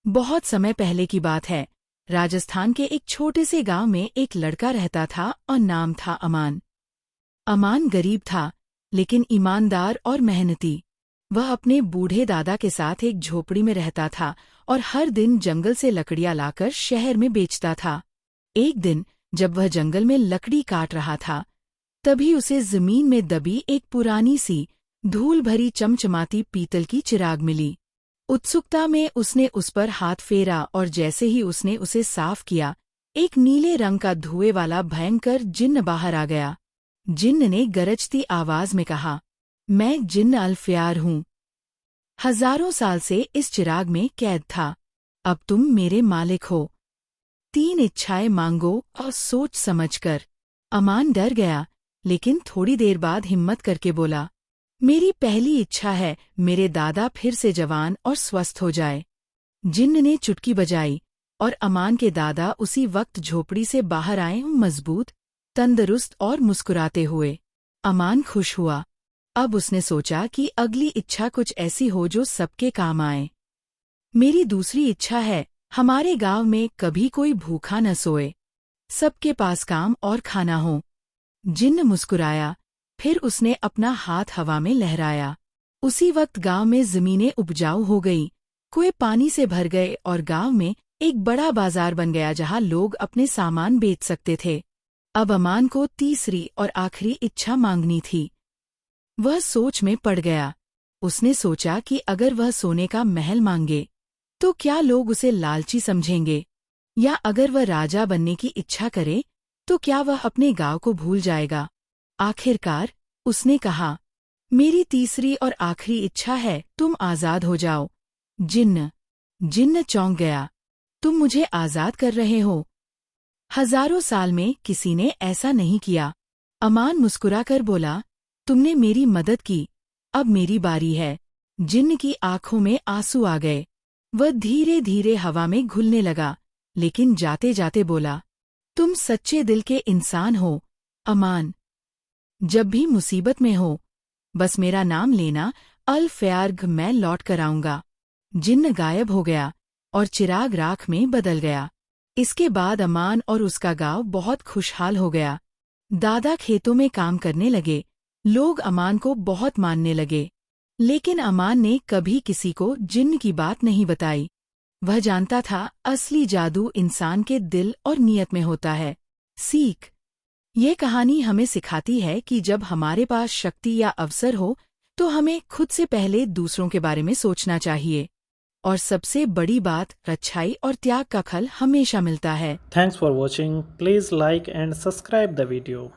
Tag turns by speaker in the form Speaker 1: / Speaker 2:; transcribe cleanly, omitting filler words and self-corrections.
Speaker 1: बहुत समय पहले की बात है। राजस्थान के एक छोटे से गांव में एक लड़का रहता था और नाम था अमान। अमान गरीब था, लेकिन ईमानदार और मेहनती। वह अपने बूढ़े दादा के साथ एक झोपड़ी में रहता था और हर दिन जंगल से लकड़ियां लाकर शहर में बेचता था। एक दिन जब वह जंगल में लकड़ी काट रहा था, तभी उसे जमीन में दबी एक पुरानी सी धूल भरी चमचमाती पीतल की चिराग मिली। उत्सुकता में उसने उस पर हाथ फेरा और जैसे ही उसने उसे साफ किया, एक नीले रंग का धुएं वाला भयंकर जिन्न बाहर आ गया। जिन्न ने गरजती आवाज में कहा, मैं जिन्न अल्फयार हूँ। हजारों साल से इस चिराग में कैद था। अब तुम मेरे मालिक हो। 3 इच्छाएं मांगो और सोच समझकर। अमान डर गया, लेकिन थोड़ी देर बाद हिम्मत करके बोला, मेरी पहली इच्छा है मेरे दादा फिर से जवान और स्वस्थ हो जाए। जिन्न ने चुटकी बजाई और अमान के दादा उसी वक्त झोपड़ी से बाहर आए, मजबूत, तंदुरुस्त और मुस्कुराते हुए। अमान खुश हुआ। अब उसने सोचा कि अगली इच्छा कुछ ऐसी हो जो सबके काम आए। मेरी दूसरी इच्छा है हमारे गांव में कभी कोई भूखा न सोए, सबके पास काम और खाना हो। जिन्न मुस्कुराया, फिर उसने अपना हाथ हवा में लहराया। उसी वक्त गांव में जमीनें उपजाऊ हो गई, कुएं पानी से भर गए और गांव में एक बड़ा बाजार बन गया जहां लोग अपने सामान बेच सकते थे। अब अमान को तीसरी और आखिरी इच्छा मांगनी थी। वह सोच में पड़ गया। उसने सोचा कि अगर वह सोने का महल मांगे तो क्या लोग उसे लालची समझेंगे, या अगर वह राजा बनने की इच्छा करे तो क्या वह अपने गांव को भूल जाएगा। आखिरकार उसने कहा, मेरी तीसरी और आखिरी इच्छा है तुम आजाद हो जाओ। जिन्न चौंक गया, तुम मुझे आजाद कर रहे हो? हजारों साल में किसी ने ऐसा नहीं किया। अमान मुस्कुराकर बोला, तुमने मेरी मदद की, अब मेरी बारी है। जिन्न की आंखों में आंसू आ गए। वह धीरे धीरे हवा में घुलने लगा, लेकिन जाते जाते बोला, तुम सच्चे दिल के इंसान हो अमान। जब भी मुसीबत में हो, बस मेरा नाम लेना, अल-फयार्ग, मैं लौट कर आऊंगा। जिन्न गायब हो गया और चिराग राख में बदल गया। इसके बाद अमान और उसका गांव बहुत खुशहाल हो गया। दादा खेतों में काम करने लगे, लोग अमान को बहुत मानने लगे। लेकिन अमान ने कभी किसी को जिन्न की बात नहीं बताई। वह जानता था असली जादू इंसान के दिल और नियत में होता है। सीख: ये कहानी हमें सिखाती है कि जब हमारे पास शक्ति या अवसर हो तो हमें खुद से पहले दूसरों के बारे में सोचना चाहिए। और सबसे बड़ी बात, अच्छाई और त्याग का फल हमेशा मिलता है।
Speaker 2: Thanks for watching. Please like and subscribe the video.